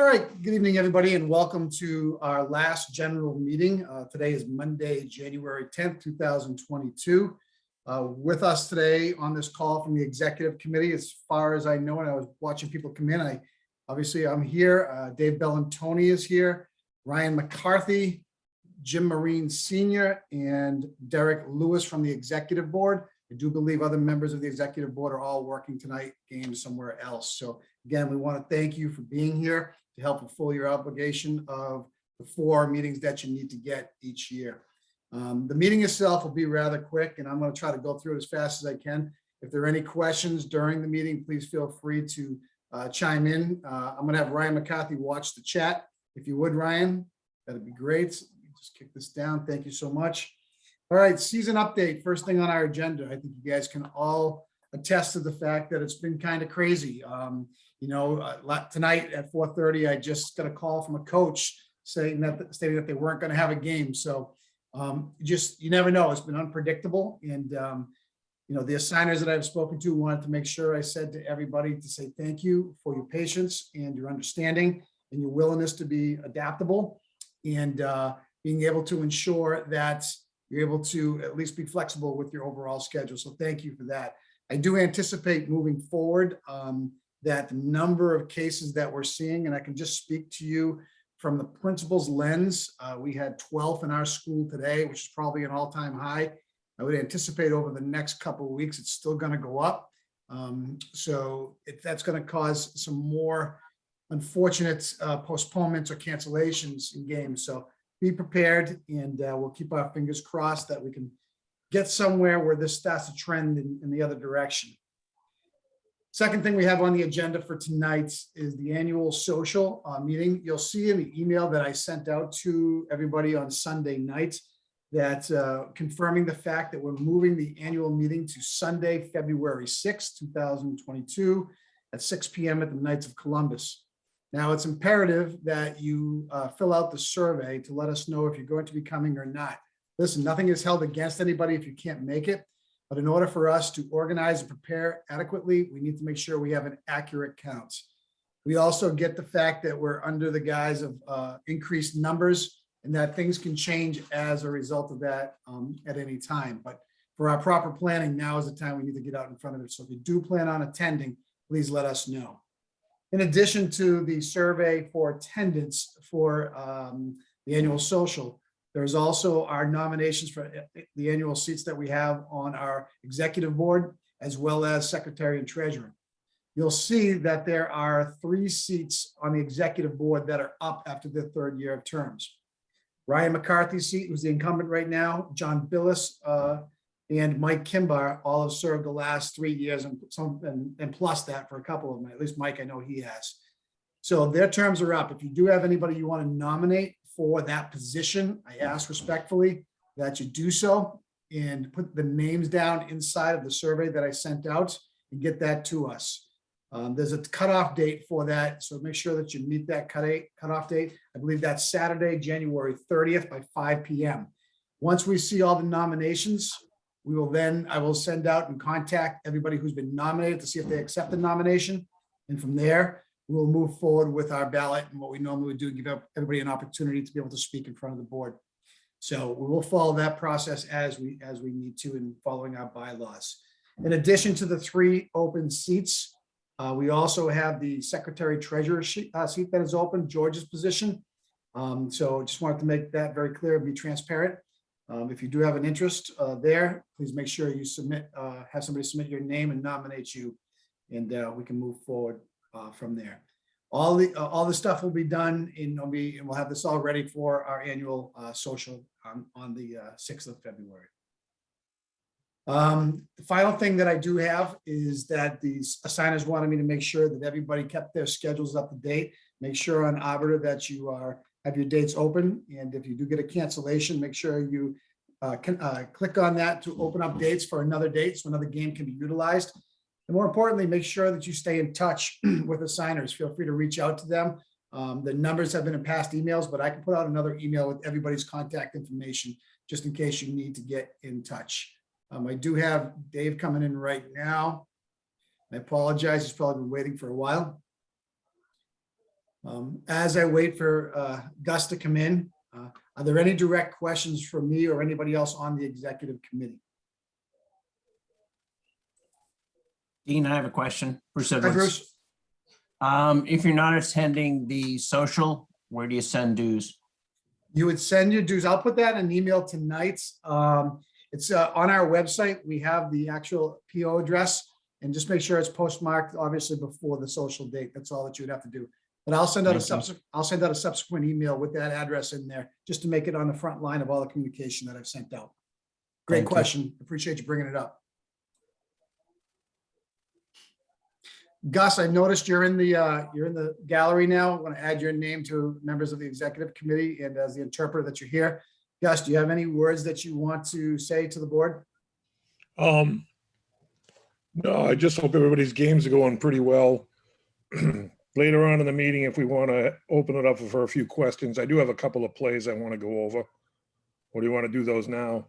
All right, good evening, everybody, and welcome to our last general meeting. Today is Monday, January 10th, 2022. With us today on this call from the executive committee, as far as I know, and I was watching people come in, I'm here. Dave Bellantoni is here, Ryan McCarthy, Jim Marine Sr., and Derek Lewis from the executive board. I do believe other members of the executive board are all working tonight, games somewhere else. So again, we want to thank you for being here to help fulfill your obligation of the 4 meetings that you need to get each year. The meeting itself will be rather quick, and I'm going to try to go through it as fast as I can. If there are any questions during the meeting, please feel free to chime in. I'm going to have Ryan McCarthy watch the chat. If you would, Ryan, that'd be great. Just kick this down. Thank you so much. All right, season update. First thing on our agenda. I think you guys can all attest to the fact that it's been kind of crazy. Tonight at 4:30, I just got a call from a coach stating that they weren't going to have a game. So you never know. It's been unpredictable. And, the assigners that I've spoken to wanted to make sure I said to everybody to say thank you for your patience and your understanding and your willingness to be adaptable and being able to ensure that you're able to at least be flexible with your overall schedule. So thank you for that. I do anticipate moving forward that the number of cases that we're seeing, and I can just speak to you from the principal's lens, we had 12 in our school today, which is probably an all-time high. I would anticipate over the next couple of weeks, it's still going to go up. So that's going to cause some more unfortunate postponements or cancellations in games. So be prepared, and we'll keep our fingers crossed that we can get somewhere where this starts to trend in the other direction. Second thing we have on the agenda for tonight is the annual social meeting. You'll see in the email that I sent out to everybody on Sunday night that confirming the fact that we're moving the annual meeting to Sunday, February 6th, 2022 at 6 p.m. at the Knights of Columbus. Now, it's imperative that you fill out the survey to let us know if you're going to be coming or not. Listen, nothing is held against anybody if you can't make it. But in order for us to organize and prepare adequately, we need to make sure we have an accurate count. We also get the fact that we're under the guise of increased numbers and that things can change as a result of that at any time. But for our proper planning, now is the time we need to get out in front of it. So if you do plan on attending, please let us know. In addition to the survey for attendance for the annual social, there's also our nominations for the annual seats that we have on our executive board, as well as secretary and treasurer. You'll see that there are 3 seats on the executive board that are up after their 3rd year of terms. Ryan McCarthy's seat, who's the incumbent right now, John Billis and Mike Kimbar all have served the last 3 years and plus that for a couple of them. At least Mike, I know he has. So their terms are up. If you do have anybody you want to nominate for that position, I ask respectfully that you do so and put the names down inside of the survey that I sent out and get that to us. There's a cutoff date for that, so make sure that you meet that cutoff date. I believe that's Saturday, January 30th by 5 p.m. Once we see all the nominations, I will send out and contact everybody who's been nominated to see if they accept the nomination. And from there, we'll move forward with our ballot and what we normally would do, give everybody an opportunity to be able to speak in front of the board. So we will follow that process as we need to in following our bylaws. In addition to the 3 open seats, we also have the secretary treasurer seat that is open, George's position. So just wanted to make that very clear and be transparent. If you do have an interest there, please make sure you have somebody submit your name and nominate you, and we can move forward from there. All the stuff will be done and we'll have this all ready for our annual social on the 6th of February. The final thing that I do have is that these assigners wanted me to make sure that everybody kept their schedules up to date. Make sure on Arbiter that you have your dates open, and if you do get a cancellation, make sure you click on that to open up dates for another date so another game can be utilized. And more importantly, make sure that you stay in touch with assigners. Feel free to reach out to them. The numbers have been in past emails, but I can put out another email with everybody's contact information just in case you need to get in touch. I do have Dave coming in right now. I apologize, he's probably been waiting for a while. As I wait for Gus to come in, are there any direct questions for me or anybody else on the executive committee? Dean, I have a question. Bruce Hi, Edwards. Bruce. If you're not attending the social, where do you send dues? You would send your dues. I'll put that in an email tonight. It's on our website. We have the actual PO address, and just make sure it's postmarked, obviously, before the social date. That's all that you would have to do. But I'll send out a subsequent email with that address in there, just to make it on the front line of all the communication that I've sent out. Great Thank you. question. Appreciate you bringing it up. Gus, I noticed you're in the gallery now. I want to add your name to members of the executive committee and as the interpreter that you're here. Gus, do you have any words that you want to say to the board? No, I just hope everybody's games are going pretty well. Later on in the meeting, if we want to open it up for a few questions, I do have a couple of plays I want to go over. Or do you want to do those now?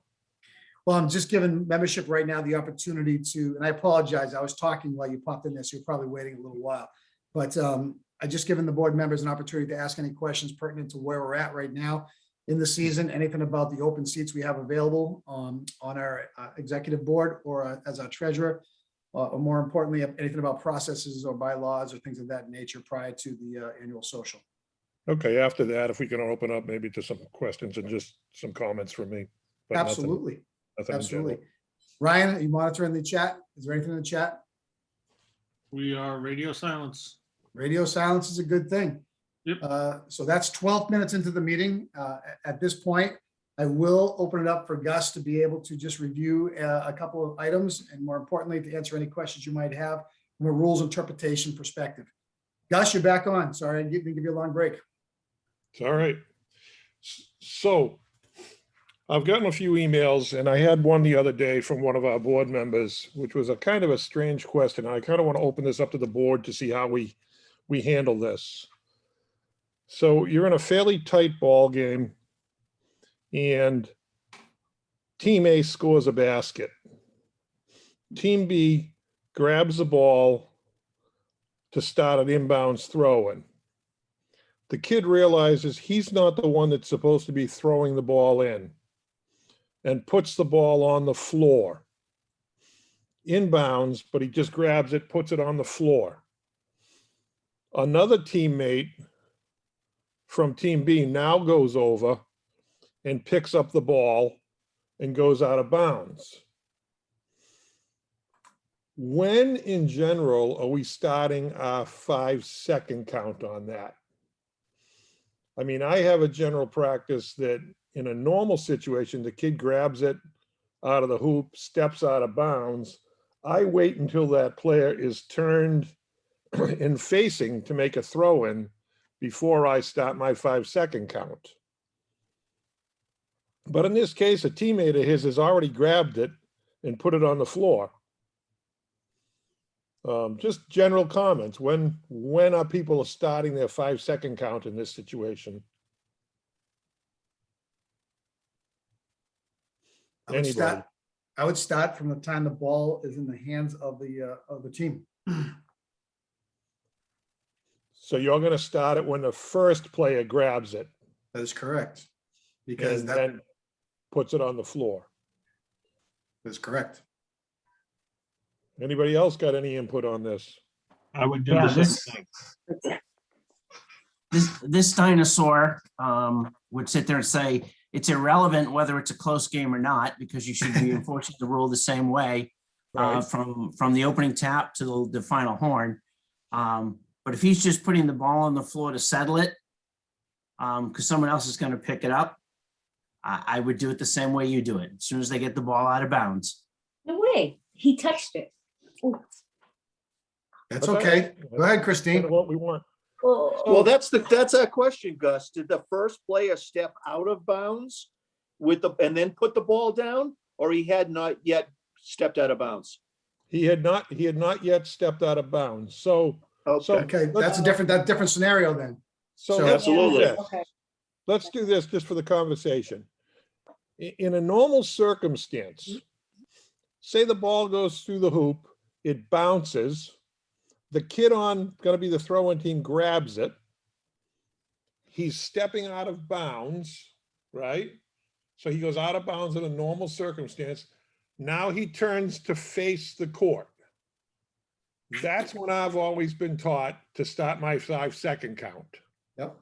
Well, I'm just giving membership right now the opportunity to, and I apologize, I was talking while you popped in this, you're probably waiting a little while. But I just given the board members an opportunity to ask any questions pertinent to where we're at right now in the season, anything about the open seats we have available on our executive board or as our treasurer, or more importantly, anything about processes or bylaws or things of that nature prior to the annual social. Okay, after that, if we can open up maybe to some questions and just some comments from me. But nothing- Absolutely. nothing in general. Absolutely. Ryan, are you monitoring the chat? Is there anything in the chat? We are radio silence. Radio silence is a good thing. Yep. So that's 12 minutes into the meeting. At this point, I will open it up for Gus to be able to just review a couple of items and more importantly, to answer any questions you might have from a rules interpretation perspective. Gus, you're back on. Sorry, I didn't give you a long break. It's all right. So I've gotten a few emails and I had one the other day from one of our board members, which was a kind of a strange question. I kind of want to open this up to the board to see how we handle this. So you're in a fairly tight ball game and team A scores a basket. Team B grabs the ball to start an inbounds throw-in. The kid realizes he's not the one that's supposed to be throwing the ball in and puts the ball on the floor. Inbounds, but he just grabs it, puts it on the floor. Another teammate from team B now goes over and picks up the ball and goes out of bounds. When in general are we starting a 5-second count on that? I mean, I have a general practice that in a normal situation, the kid grabs it out of the hoop, steps out of bounds. I wait until that player is turned and facing to make a throw in before I start my 5-second count. But in this case, a teammate of his has already grabbed it and put it on the floor. Just general comments. When are people starting their 5-second count in this situation? I would start from the time the ball is in the hands of the team. So you're going to start it when the first player grabs it. That is correct. Because And that then puts it on the floor. is correct. Anybody else got any input on this? I would do Yeah, the same thing. This dinosaur would sit there and say, it's irrelevant whether it's a close game or not, because you should be enforcing the rule the same way Right. from the opening tap to the final horn. But if he's just putting the ball on the floor to settle it, because someone else is going to pick it up, I would do it the same way you do it. As soon as they get the ball out of bounds. No way. He touched it. Ooh. That's But okay. that- Go ahead, That's Christine. what we want. Oh. Well, that's our question, Gus. Did the first player step out of bounds and then put the ball down, or he had not yet stepped out of bounds? He had not yet stepped out of bounds. So Okay, Okay, that's a different scenario then. So So- let's do Absolutely. this. Okay. Let's do this just for the conversation. In a normal circumstance, say the ball goes through the hoop, it bounces, the kid on going to be the throw-in team grabs it, he's stepping out of bounds, right? So he goes out of bounds in a normal circumstance. Now he turns to face the court. That's when I've always been taught to start my 5-second count. Yep.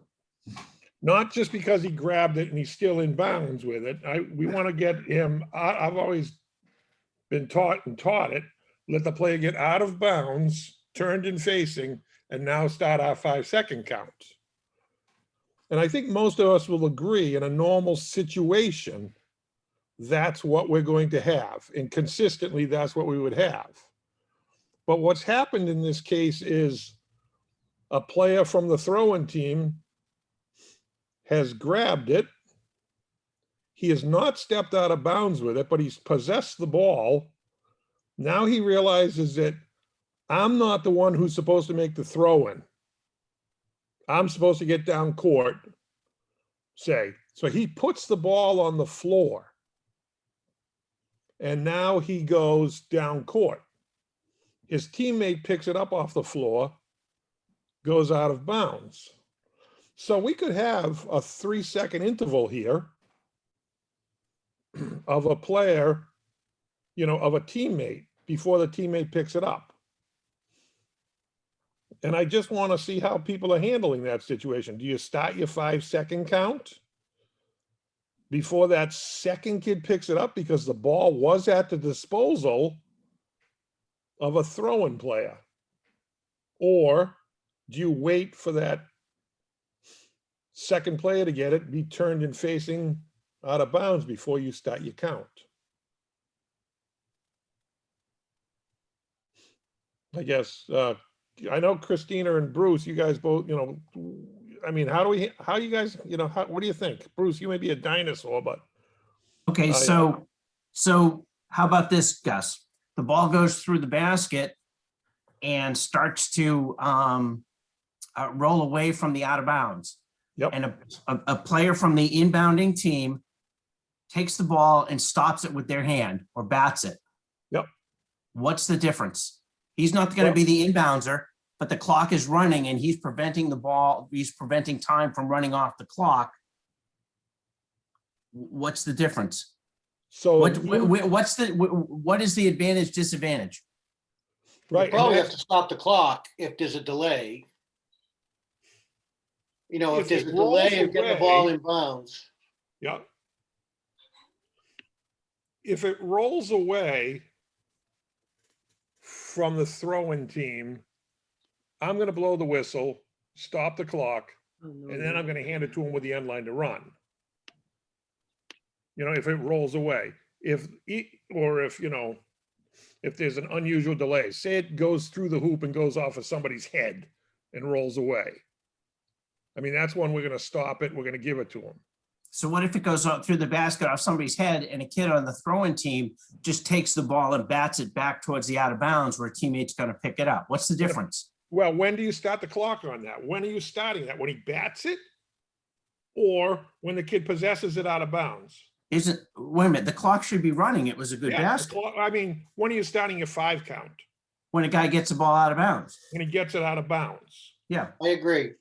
Not just because he grabbed it and he's still in bounds with it. We want to get him, I've always been taught it, let the player get out of bounds, turned and facing, and now start our 5-second count. And I think most of us will agree in a normal situation, that's what we're going to have. And consistently, that's what we would have. But what's happened in this case is a player from the throw-in team has grabbed it. He has not stepped out of bounds with it, but he's possessed the ball. Now he realizes that I'm not the one who's supposed to make the throw-in. I'm supposed to get down court, say. So he puts the ball on the floor. And now he goes down court. His teammate picks it up off the floor, goes out of bounds. So we could have a 3-second interval here of a player, of a teammate before the teammate picks it up. And I just want to see how people are handling that situation. Do you start your 5-second count before that second kid picks it up because the ball was at the disposal of a throw-in player? Or do you wait for that second player to get it, be turned and facing out of bounds before you start your count? I guess, I know Christina and Bruce, you guys both, I mean, how you guys, what do you think? Bruce, you may be a dinosaur, but. Okay, so how about this, Gus? The ball goes through the basket and starts to roll away from the out of bounds. Yep. And a player from the inbounding team takes the ball and stops it with their hand or bats it. Yep. What's the difference? He's not going to be the inbounder, but the clock is running and he's preventing the ball. He's preventing time from running off the clock. What's the difference? So. What is the advantage, disadvantage? Right. You probably have to stop the clock if there's a delay. If If there's it a delay rolls of getting the ball away- in bounds. Yeah. If it rolls away from the throwing team, I'm going to blow the whistle, stop the clock, and then I'm going to hand it to him with the end line to run. If it rolls away, if there's an unusual delay, say it goes through the hoop and goes off of somebody's head and rolls away. I mean, that's when we're going to stop it. We're going to give it to him. So what if it goes up through the basket off somebody's head and a kid on the throwing team just takes the ball and bats it back towards the out of bounds where a teammate's going to pick it up? What's the difference? Well, when do you start the clock on that? When are you starting that? When he bats it? Or when the kid possesses it out of bounds? Wait a minute, the clock should be running. It was a good Yeah, the basket. clock- I mean, when are you starting your 5 count? When a guy gets the ball out of bounds. When he gets it out of bounds. Yeah. I agree.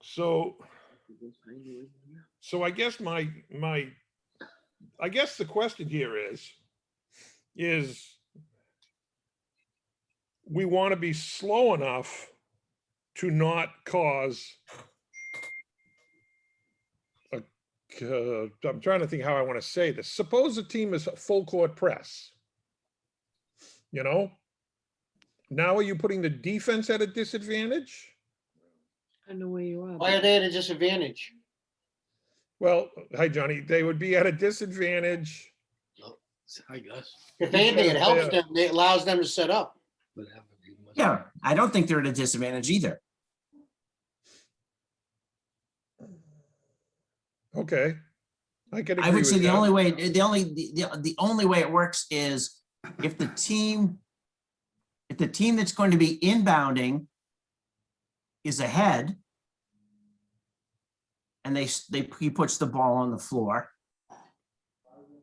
So I guess I guess the question here is we want to be slow enough to not cause I'm trying to think how I want to say this. Suppose the team is a full court press. Now are you putting the defense at a disadvantage? I know where you are. Why are they at a disadvantage? Well, hi, Johnny. They would be at a disadvantage. I guess. If anything, it helps them. It allows them to set up. Yeah, I don't think they're at a disadvantage either. Okay. I can I agree would say with the that. only way it works is if the team that's going to be inbounding is ahead and he puts the ball on the floor,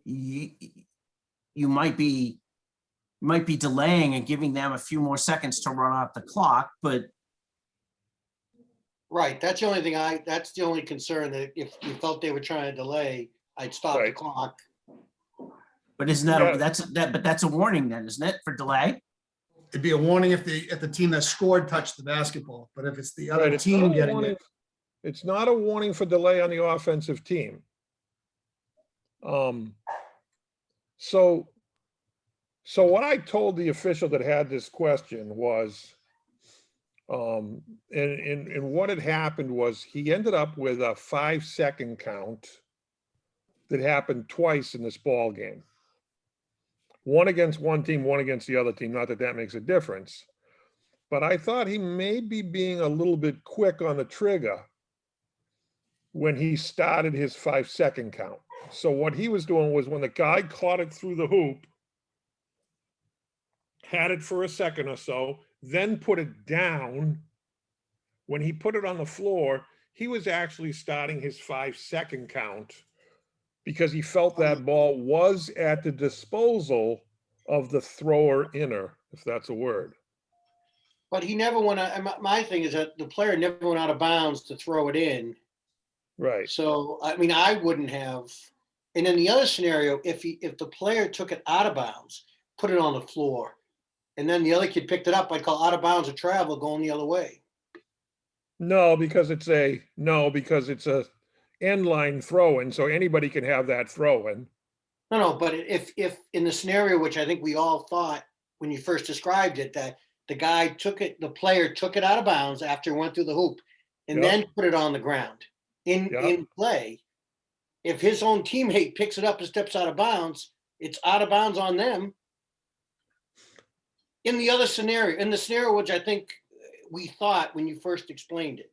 you might be delaying and giving them a few more seconds to run off the clock, but Right, that's the only thing that's the only concern, that if you felt they were trying to delay, I'd stop the Right. clock. But isn't Yeah. but that's a warning then, isn't it, for delay? It'd be a warning if the team that scored touched the basketball, but if it's the Right, other it's not team a getting warning. it, It's not a warning for delay on the offensive team. So what I told the official that had this question was, and what had happened was he ended up with a 5-second count that happened twice in this ball game. One against one team, one against the other team. Not that that makes a difference, but I thought he may be being a little bit quick on the trigger when he started his 5-second count. So what he was doing was when the guy caught it through the hoop, had it for a second or so, then put it down. When he put it on the floor, he was actually starting his 5-second count because he felt that ball was at the disposal of the thrower inner, if that's a word. But he never went out, my thing is that the player never went out of bounds to throw it in. Right. So, I mean, I wouldn't have, and in the other scenario, if the player took it out of bounds, put it on the floor, and then the other kid picked it up, I'd call out of bounds a travel going the other way. No, because it's a end line throw in, so anybody can have that throw in. No, but if in the scenario, which I think we all thought when you first described it, that the player took it out of bounds after it went through the hoop and Yep. then put it on the ground in play. If his own teammate picks it up and steps out of bounds, it's out of bounds on them. In the scenario which I think we thought when you first explained it.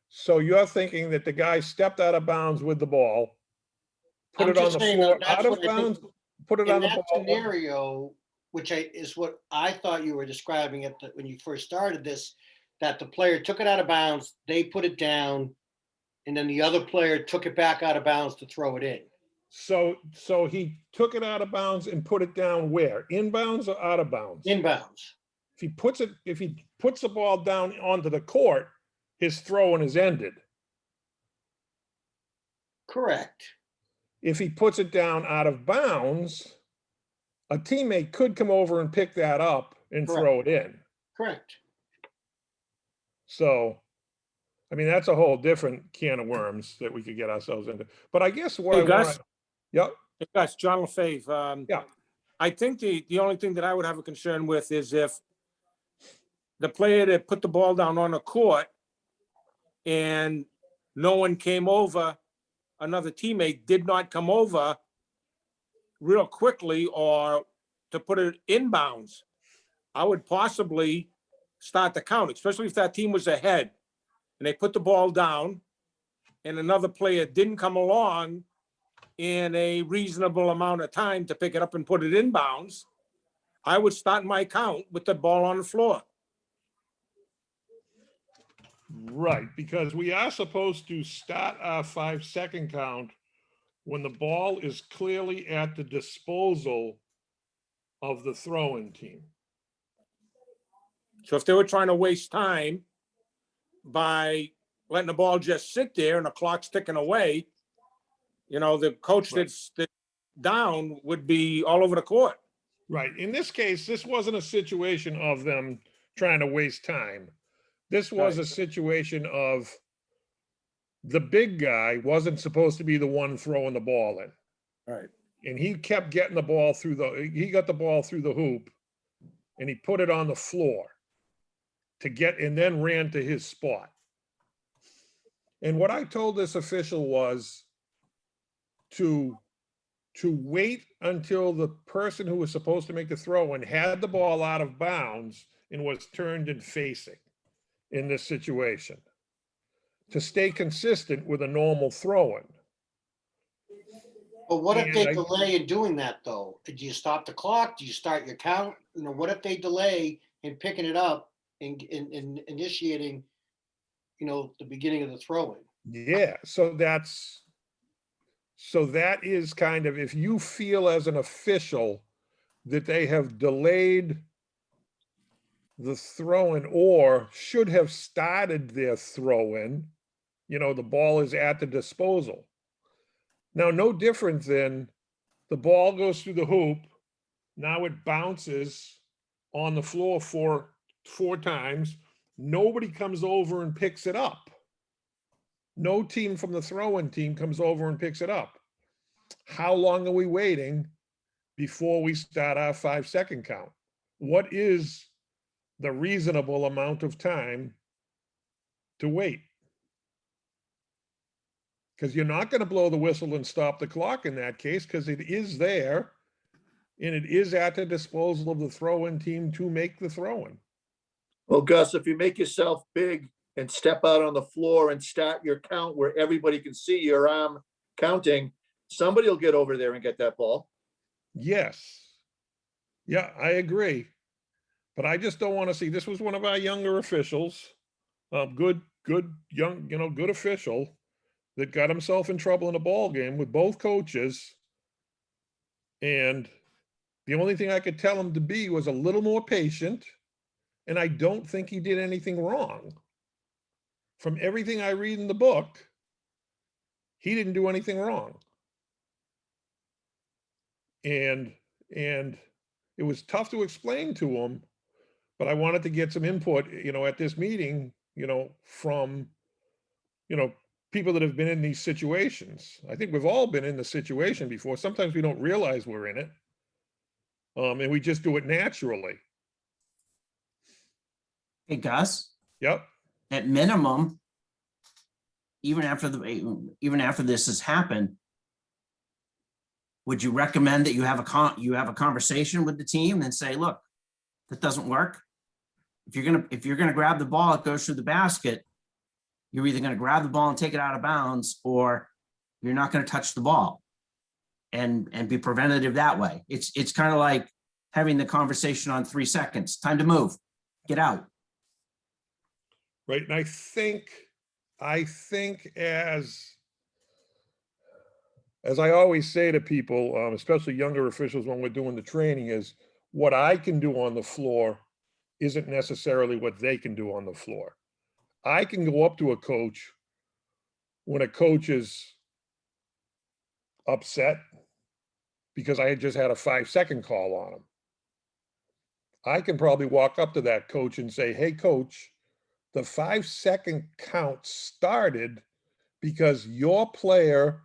So you're thinking that the guy stepped out of bounds with the ball, put I'm it on just the saying floor, that's out of what I think- bounds, put it on In the that ball. scenario, which is what I thought you were describing when you first started this, that the player took it out of bounds, they put it down, and then the other player took it back out of bounds to throw it in. So he took it out of bounds and put it down where? In bounds or out of bounds? Inbounds. If he puts the ball down onto the court, his throwing is ended. Correct. If he puts it down out of bounds, a teammate could come over and pick that up and Correct. throw it in. Correct. So, I mean, that's a whole different can of worms that we could get ourselves into. But I guess what Hey, I Gus? want, yep, Hey, guys, John LaFave. Yeah. I think the only thing that I would have a concern with is if the player that put the ball down on the court and no one came over, another teammate did not come over real quickly or to put it inbounds, I would possibly start the count, especially if that team was ahead and they put the ball down and another player didn't come along in a reasonable amount of time to pick it up and put it inbounds. I would start my count with the ball on the floor. right, because we are supposed to start our 5-second count when the ball is clearly at the disposal of the throwing team. So if they were trying to waste time by letting the ball just sit there and the clock's ticking away, the coach Right. that's down would be all over the court. Right. In this case, this wasn't a situation of them trying to waste time. This was a situation of the big guy wasn't supposed to be the one throwing the ball in. Right. And he kept getting the ball he got the ball through the hoop and he put it on the floor and then ran to his spot. And what I told this official was to wait until the person who was supposed to make the throw and had the ball out of bounds and was turned and facing in this situation, to stay consistent with a normal throw-in. But what if they And delay in doing that though? Do you stop the clock? Do you start your count? What if they delay in picking it up and initiating, the beginning of the throw-in? Yeah, so that is kind of, if you feel as an official that they have delayed the throw-in or should have started their throw-in. You know, the ball is at the disposal. Now, no different than the ball goes through the hoop. Now it bounces on the floor four times. Nobody comes over and picks it up. No team from the throw-in team comes over and picks it up. How long are we waiting before we start our 5-second count? What is the reasonable amount of time to wait? Because you're not going to blow the whistle and stop the clock in that case, because it is there and it is at the disposal of the throw-in team to make the throw-in. Well, Gus, if you make yourself big and step out on the floor and start your count where everybody can see your arm counting, somebody will get over there and get that ball. Yes. Yeah, I agree. But I just don't want to see, this was one of our younger officials, good young, good official that got himself in trouble in a ball game with both coaches. And the only thing I could tell him to be was a little more patient. And I don't think he did anything wrong. From everything I read in the book, he didn't do anything wrong. And it was tough to explain to him, but I wanted to get some input, at this meeting, from, people that have been in these situations. I think we've all been in the situation before. Sometimes we don't realize we're in it. And we just do it naturally. Hey, Gus, Yep. at minimum, even after this has happened, would you recommend that you have a conversation with the team and say, look, that doesn't work? If you're gonna grab the ball, it goes through the basket, you're either gonna grab the ball and take it out of bounds, or you're not gonna touch the ball and be preventative that way. It's kind of like having the conversation on 3 seconds. Time to move, get out. Right. And I think as I always say to people, especially younger officials when we're doing the training, is what I can do on the floor isn't necessarily what they can do on the floor. I can go up to a coach when a coach is upset because I had just had a 5-second call on him. I can probably walk up to that coach and say, hey, coach, the 5-second count started because your player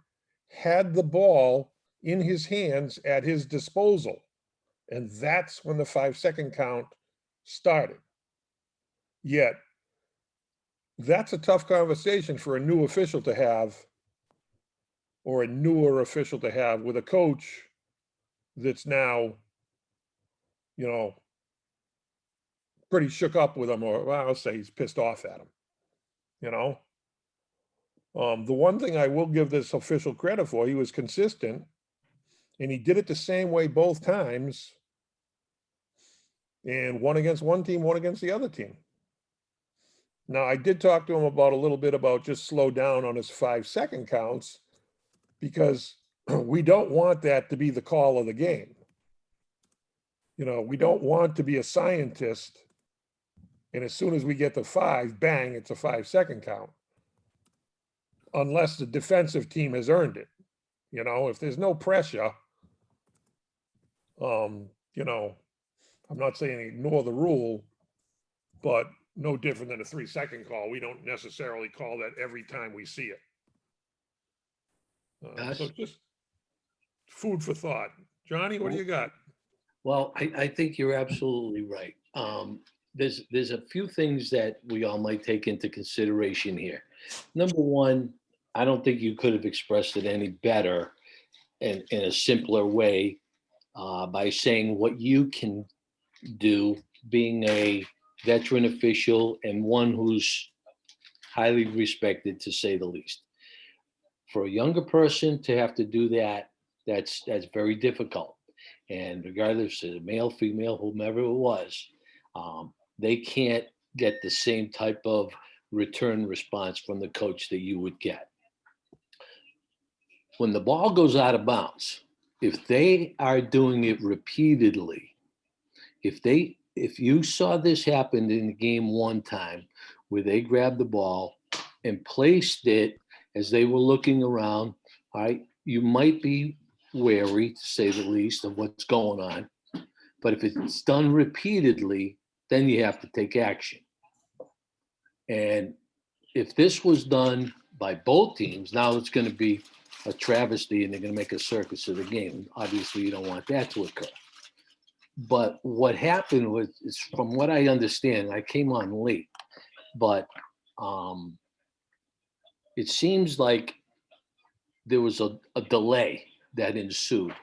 had the ball in his hands at his disposal. And that's when the 5-second count started. Yet, that's a tough conversation for a new official to have, or a newer official to have with a coach that's now, pretty shook up with him, or well, I'll say he's pissed off at him, The one thing I will give this official credit for, he was consistent and he did it the same way both times, and one against one team, one against the other team. Now, I did talk to him about a little bit about just slow down on his 5-second counts, because we don't want that to be the call of the game. We don't want to be a scientist, and as soon as we get to 5, bang, it's a 5-second count. Unless the defensive team has earned it. If there's no pressure, I'm not saying ignore the rule, but no different than a 3-second call. We don't necessarily call that every time we see it. So just food for thought. Johnny, what do you got? Well, I think you're absolutely right. There's a few things that we all might take into consideration here. Number one, I don't think you could have expressed it any better and in a simpler way by saying what you can do, being a veteran official and one who's highly respected, to say the least. For a younger person to have to do that, that's very difficult. And regardless of male, female, whomever it was, they can't get the same type of return response from the coach that you would get. When the ball goes out of bounds, if they are doing it repeatedly, if if you saw this happen in the game one time where they grabbed the ball and placed it as they were looking around, all right, you might be wary, to say the least, of what's going on. But if it's done repeatedly, then you have to take action. And if this was done by both teams, now it's going to be a travesty and they're going to make a circus of the game. Obviously, you don't want that to occur. But what happened was, is from what I understand, I came on late, but it seems like there was a delay that ensued.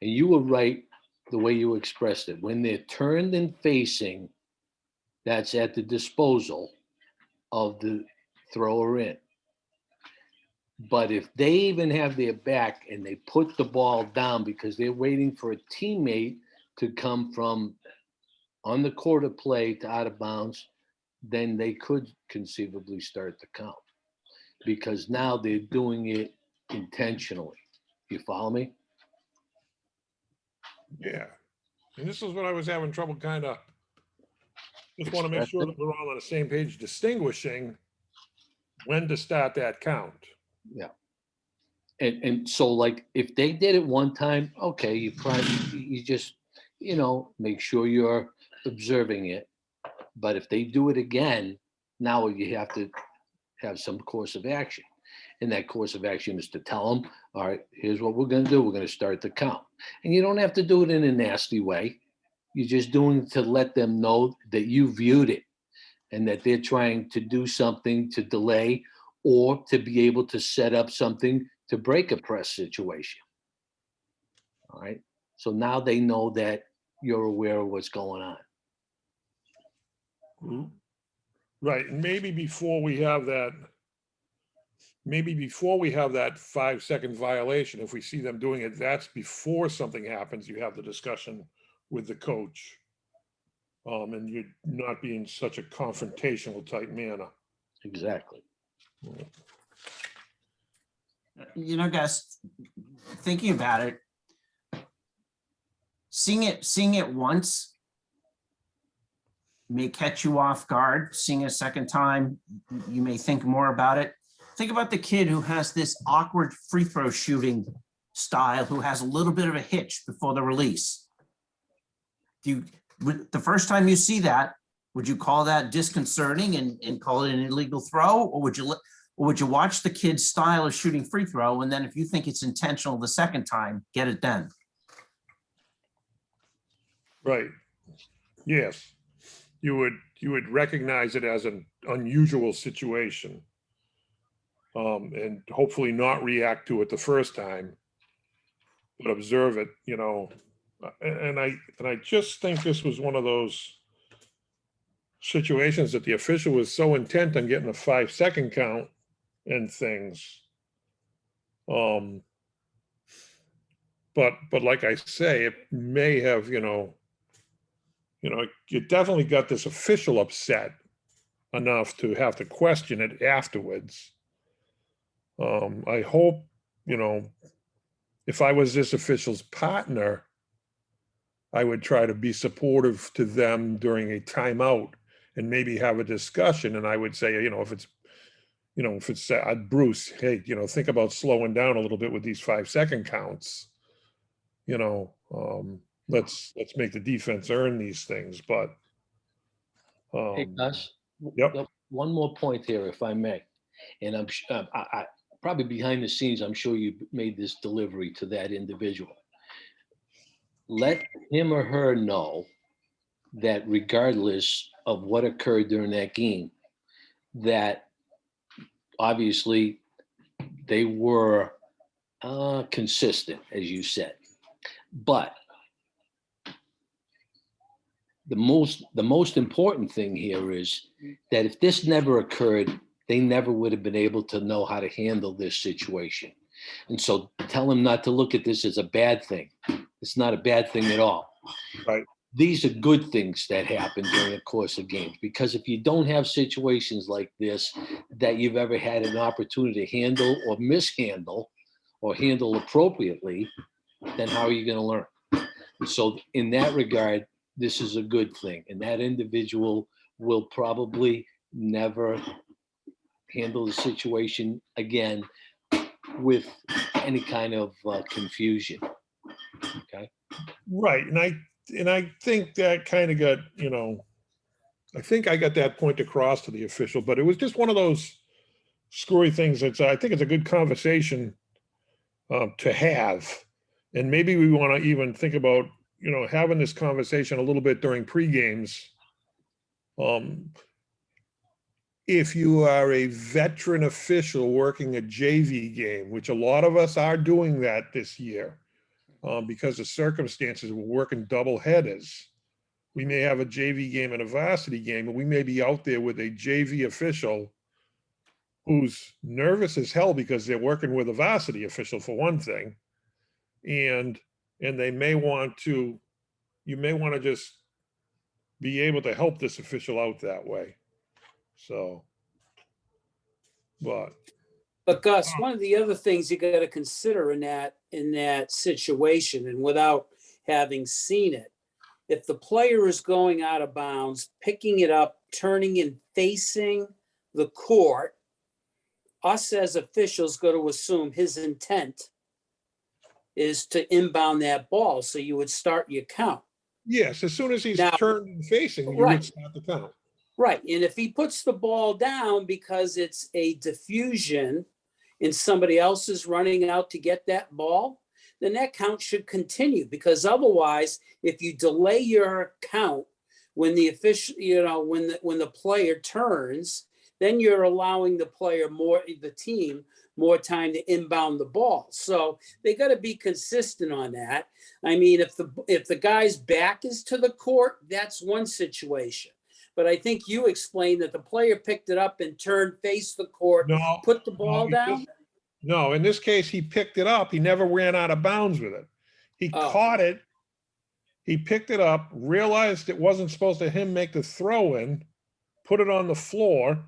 And you were right the way you expressed it. When they're turned and facing, that's at the disposal of the thrower in. But if they even have their back and they put the ball down because they're waiting for a teammate to come from on the court of play to out of bounds, then they could conceivably start the count, because now they're doing it intentionally. You follow me? Yeah. And this is what I was having trouble kind of, just want to make sure that we're all on the same page, distinguishing when to start that count. Yeah. And so, like, if they did it one time, okay, you just, make sure you're observing it. But if they do it again, now you have to have some course of action. And that course of action is to tell them, all right, here's what we're going to do. We're going to start the count. And you don't have to do it in a nasty way. You're just doing it to let them know that you viewed it and that they're trying to do something to delay or to be able to set up something to break a press situation. All right. So now they know that you're aware of what's going on. Right. And maybe before we have that 5-second violation, if we see them doing it, that's before something happens. You have the discussion with the coach. And you're not being such a confrontational type manner. Exactly. Guys, thinking about it, seeing it once may catch you off guard. Seeing it a second time, you may think more about it. Think about the kid who has this awkward free throw shooting style, who has a little bit of a hitch before the release. The first time you see that, would you call that disconcerting and call it an illegal throw? Or would you watch the kid's style of shooting free throw, and then if you think it's intentional the second time, get it then? Right. Yes. You would recognize it as an unusual situation. And hopefully not react to it the first time, but observe it, and I just think this was one of those situations that the official was so intent on getting a 5-second count and things. But like I say, it may have, it definitely got this official upset enough to have to question it afterwards. I hope, if I was this official's partner, I would try to be supportive to them during a timeout and maybe have a discussion. And I would say, if it's Bruce, hey, think about slowing down a little bit with these 5-second counts. Let's make the defense earn these things. But Hey, Gus. Yep. One more point here, if I may. And I'm probably behind the scenes, I'm sure you made this delivery to that individual. Let him or her know that regardless of what occurred during that game, that obviously they were consistent, as you said. But the most important thing here is that if this never occurred, they never would have been able to know how to handle this situation. And so tell them not to look at this as a bad thing. It's not a bad thing at all. Right. These are good things that happen during the course of games, because if you don't have situations like this that you've ever had an opportunity to handle or mishandle or handle appropriately, then how are you going to learn? So in that regard, this is a good thing. And that individual will probably never handle the situation again with any kind of confusion. Okay. Right, and I think that kind of got, I think I got that point across to the official, but it was just one of those screwy things that's, I think it's a good conversation to have. And maybe we want to even think about, having this conversation a little bit during pre-games. If you are a veteran official working a JV game, which a lot of us are doing that this year, because of circumstances, we're working double headers. We may have a JV game and a varsity game, and we may be out there with a JV official who's nervous as hell because they're working with a varsity official for one thing. And they may want to, you may want to just be able to help this official out that way. So, but Gus, one of the other things you got to consider in that situation, and without having seen it, if the player is going out of bounds, picking it up, turning and facing the court, us as officials got to assume his intent is to inbound that ball. So you would start your count. yes, as soon as he's Now- turned and facing, you Right. would start the count. Right. And if he puts the ball down because it's a diffusion and somebody else is running out to get that ball, then that count should continue, because otherwise, if you delay your count when the official, when the player turns, then you're allowing the team more time to inbound the ball. So they got to be consistent on that. I mean, if the guy's back is to the court, that's one situation. But I think you explained that the player picked it up and turned, faced the court, No. put the ball down. No, in this case, he picked it up. He never ran out of bounds with it. He Oh. caught it. He picked it up, realized it wasn't supposed to him make the throw in, put it on the floor,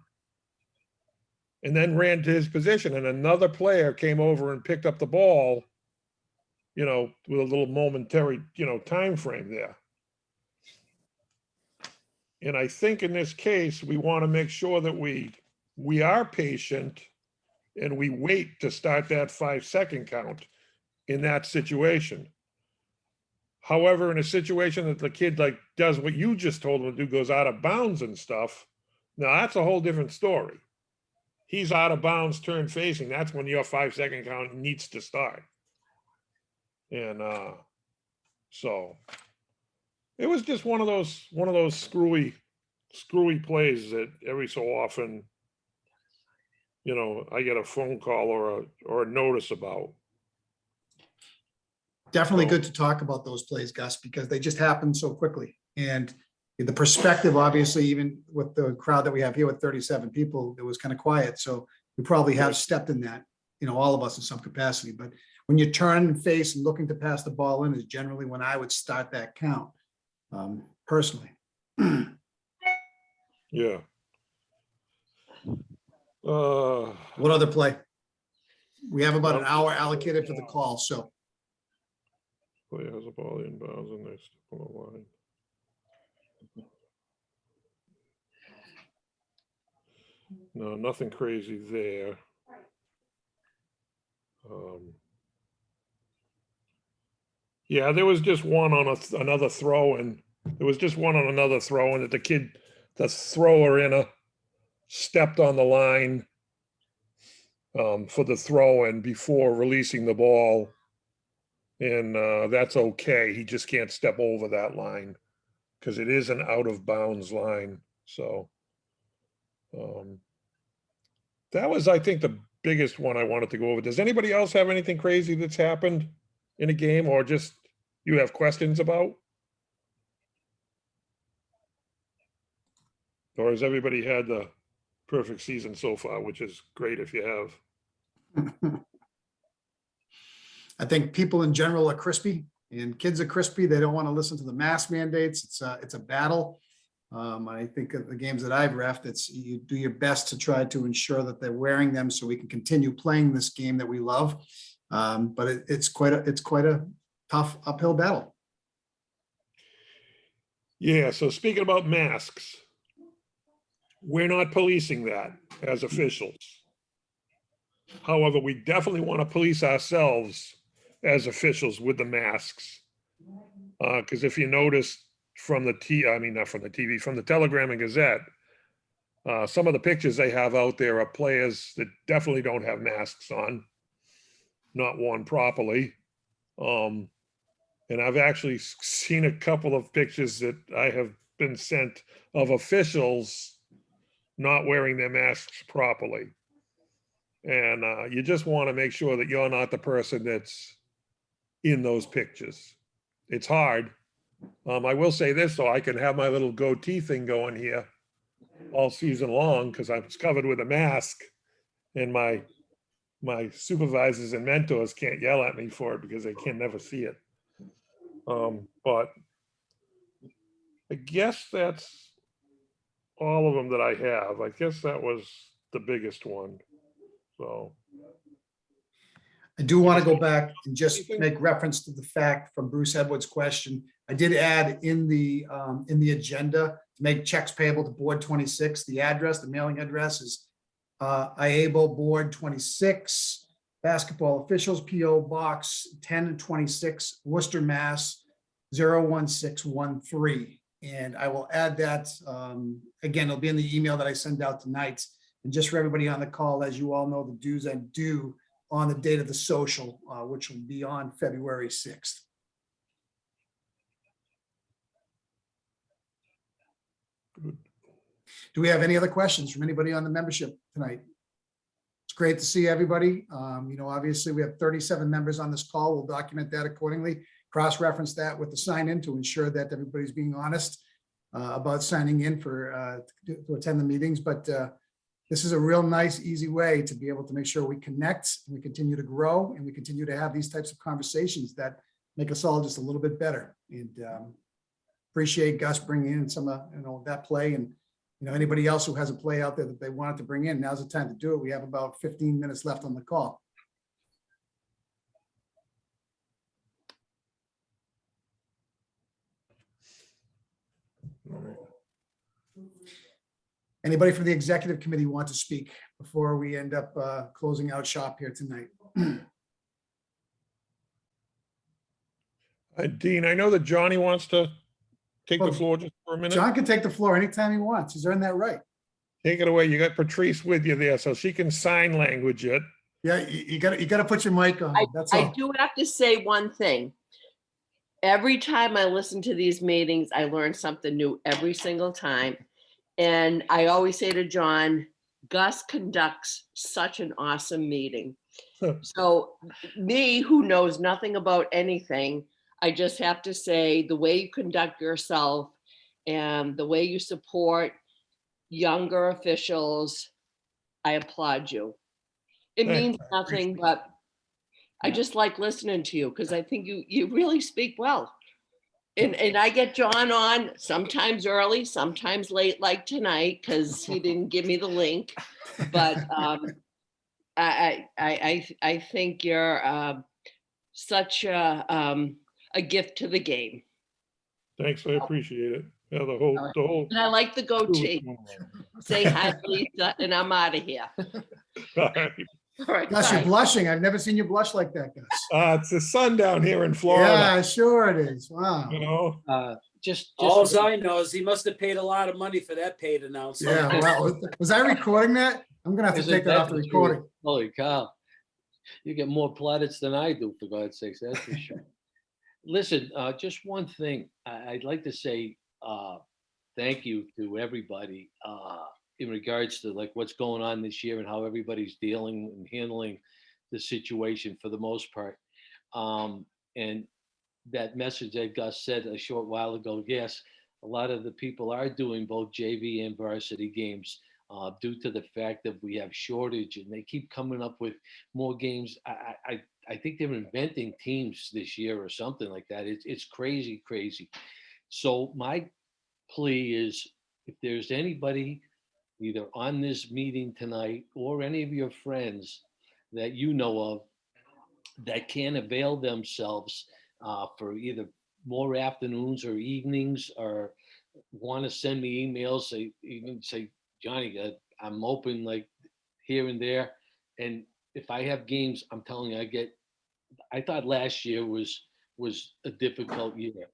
and then ran to his position. And another player came over and picked up the ball, with a little momentary, time frame there. And I think in this case, we want to make sure that we are patient and we wait to start that 5-second count in that situation. However, in a situation that the kid does what you just told him to do, goes out of bounds and stuff, now that's a whole different story. He's out of bounds, turn facing, that's when your 5-second count needs to start. And so it was just one of those screwy plays that every so often, I get a phone call or a notice about. Definitely good to talk about those plays, Gus, because they just happen so quickly. And the perspective, obviously, even with the crowd that we have here with 37 people, it was kind of quiet. So we probably have stepped in that, all of us in some capacity. But when you turn and face and looking to pass the ball in is generally when I would start that count, personally. Yeah. What other play? We have about an hour allocated for the call, so. Player has a ball inbounds and they step on the line. No, nothing crazy there. Yeah, there was just one on another throw, and there was just one on another throw, and that the thrower stepped on the line for the throw and before releasing the ball. And that's okay. He just can't step over that line because it is an out of bounds line. So that was, I think, the biggest one I wanted to go over. Does anybody else have anything crazy that's happened in a game, or just you have questions about? Or has everybody had the perfect season so far, which is great if you have? I think people in general are crispy, and kids are crispy. They don't want to listen to the mask mandates. It's a battle. I think of the games that I've reffed, you do your best to try to ensure that they're wearing them so we can continue playing this game that we love. But it's quite a tough uphill battle. Yeah, so speaking about masks, we're not policing that as officials. However, we definitely want to police ourselves as officials with the masks. Because if you notice from the not from the TV, from the Telegram and Gazette, some of the pictures they have out there are players that definitely don't have masks on, not worn properly. And I've actually seen a couple of pictures that I have been sent of officials not wearing their masks properly. And you just want to make sure that you're not the person that's in those pictures. It's hard. I will say this, though, I can have my little goatee thing going here all season long because I'm covered with a mask, and my supervisors and mentors can't yell at me for it because they can never see it. But I guess that's all of them that I have. I guess that was the biggest one. So, I do want to go back and just make reference to the fact from Bruce Edwards' question. I did add in the agenda to make checks payable to Board 26. The address, the mailing address is IABO Board 26, Basketball Officials, PO Box 1026, Worcester, Mass. 01613. And I will add that, again, it'll be in the email that I send out tonight. And just for everybody on the call, as you all know, the do's and do on the date of the social, which will be on February 6th. good. Do we have any other questions from anybody on the membership tonight? It's great to see everybody. Obviously we have 37 members on this call. We'll document that accordingly, cross-reference that with the sign in to ensure that everybody's being honest about signing in to attend the meetings. But this is a real nice, easy way to be able to make sure we connect and we continue to grow and we continue to have these types of conversations that make us all just a little bit better. And appreciate Gus bringing in some of that play, and anybody else who has a play out there that they wanted to bring in. Now's the time to do it. We have about 15 minutes left on the call. All right. Anybody from the executive committee want to speak before we end up closing out shop here tonight? Dean, I know that Johnny wants to take the Oh, floor just for a minute. John can take the floor anytime he wants. He's earned that right. Take it away. You got Patrice with you there, so she can sign language it. Yeah, you got to put your mic on. That's I all. do have to say one thing. Every time I listen to these meetings, I learn something new every single time. And I always say to John, Gus conducts such an awesome meeting. So me, who knows nothing about anything, I just have to say the way you conduct yourself and the way you support younger officials, I applaud you. It Thanks. means nothing, but I just like listening to you because I think you really speak well. And I get John on sometimes early, sometimes late, like tonight, because he didn't give me the link. But I think you're such a gift to the game. Thanks, I appreciate it. Yeah, the whole. And I like the goatee. Say hi, Lisa, and I'm out of here. All right. All right. Gus, you're bye. blushing. I've never seen you blush like that, Gus. It's the sun down here in Florida, Yeah, sure it is. Wow. you know? Just All I know is he must have paid a lot of money for that paid announcement. Yeah, well, was I recording that? I'm gonna have to Isn't take that off the the truth? recording. Holy cow. You get more plaudits than I do, for God's sakes, that's for sure. Listen, just one thing. I'd like to say thank you to everybody in regards to like what's going on this year and how everybody's dealing and handling the situation for the most part. And that message that Gus said a short while ago, yes, a lot of the people are doing both JV and varsity games due to the fact that we have shortage and they keep coming up with more games. I think they're inventing teams this year or something like that. It's crazy, crazy. So my plea is if there's anybody either on this meeting tonight or any of your friends that you know of that can avail themselves for either more afternoons or evenings or want to send me emails, even say, Johnny, I'm open like here and there. And if I have games, I'm telling you, I thought last year was a difficult year,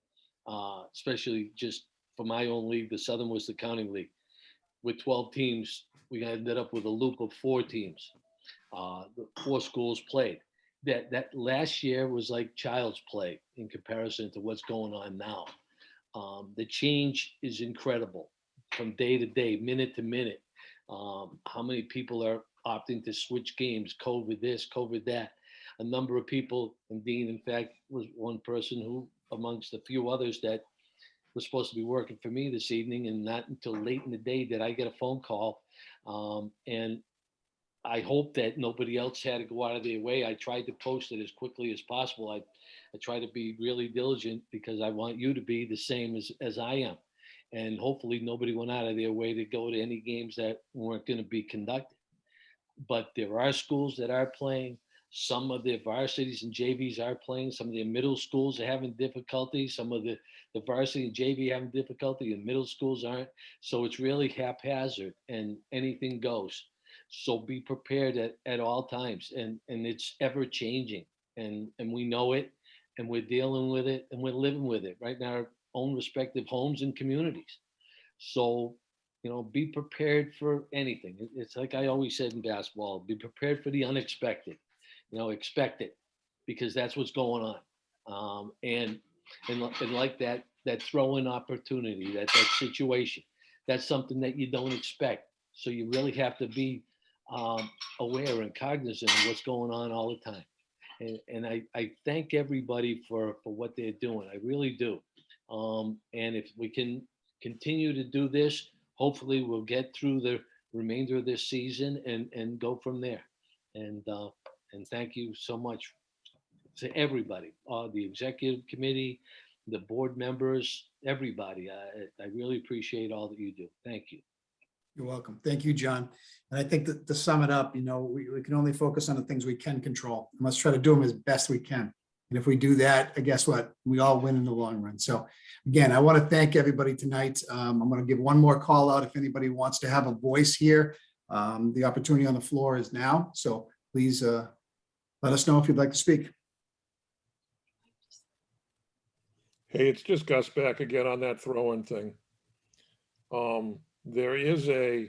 especially just for my own league, the Southern Worcester County League. With 12 teams, we ended up with a loop of 4 teams. The 4 schools played. That last year was like child's play in comparison to what's going on now. The change is incredible from day to day, minute to minute. How many people are opting to switch games, COVID this, COVID that. A number of people, and Dean, in fact, was one person who, amongst a few others, that was supposed to be working for me this evening, and not until late in the day did I get a phone call. And I hope that nobody else had to go out of their way. I tried to post it as quickly as possible. I try to be really diligent because I want you to be the same as I am. And hopefully nobody went out of their way to go to any games that weren't going to be conducted. But there are schools that are playing. Some of their varsities and JVs are playing. Some of their middle schools are having difficulty. Some of the varsity and JV having difficulty, and middle schools aren't. So it's really haphazard and anything goes. So be prepared at all times, and it's ever changing, and we know it, and we're dealing with it, and we're living with it right in our own respective homes and communities. So, be prepared for anything. It's like I always said in basketball, be prepared for the unexpected. Expect it, because that's what's going on. And like that throw-in opportunity, that situation, that's something that you don't expect. So you really have to be aware and cognizant of what's going on all the time. And I thank everybody for what they're doing. I really do. And if we can continue to do this, hopefully we'll get through the remainder of this season and go from there. And thank you so much to everybody, the executive committee, the board members, everybody. I really appreciate all that you do. Thank you. You're welcome. Thank you, John. And I think that to sum it up, we can only focus on the things we can control. And let's try to do them as best we can. And if we do that, guess what? We all win in the long run. So again, I want to thank everybody tonight. I'm going to give one more call out. If anybody wants to have a voice here, the opportunity on the floor is now. So please let us know if you'd like to speak. Hey, it's just Gus back again on that throw-in thing. There is a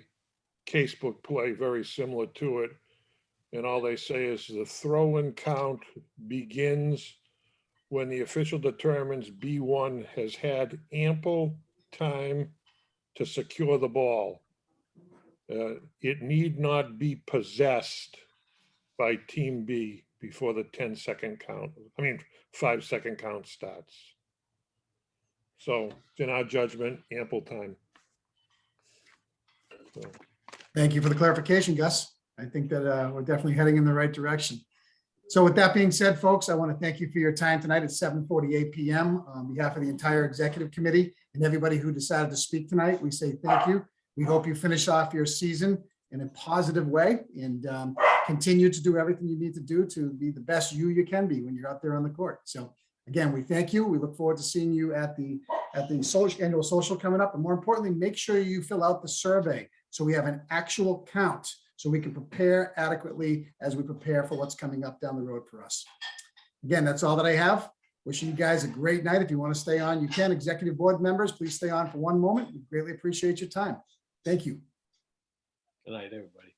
casebook play very similar to it. And all they say is the throw-in count begins when the official determines B1 has had ample time to secure the ball. It need not be possessed by team B before the 5-second count starts. So in our judgment, ample time. So. Thank you for the clarification, Gus. I think that we're definitely heading in the right direction. So with that being said, folks, I want to thank you for your time tonight at 7:48 p.m. On behalf of the entire executive committee and everybody who decided to speak tonight, we say thank you. We hope you finish off your season in a positive way and continue to do everything you need to do to be the best you can be when you're out there on the court. So again, we thank you. We look forward to seeing you at the annual social coming up. And more importantly, make sure you fill out the survey so we have an actual count so we can prepare adequately as we prepare for what's coming up down the road for us. Again, that's all that I have. Wishing you guys a great night. If you want to stay on, you can. Executive board members, please stay on for one moment. We greatly appreciate your time. Thank you. Good night, everybody.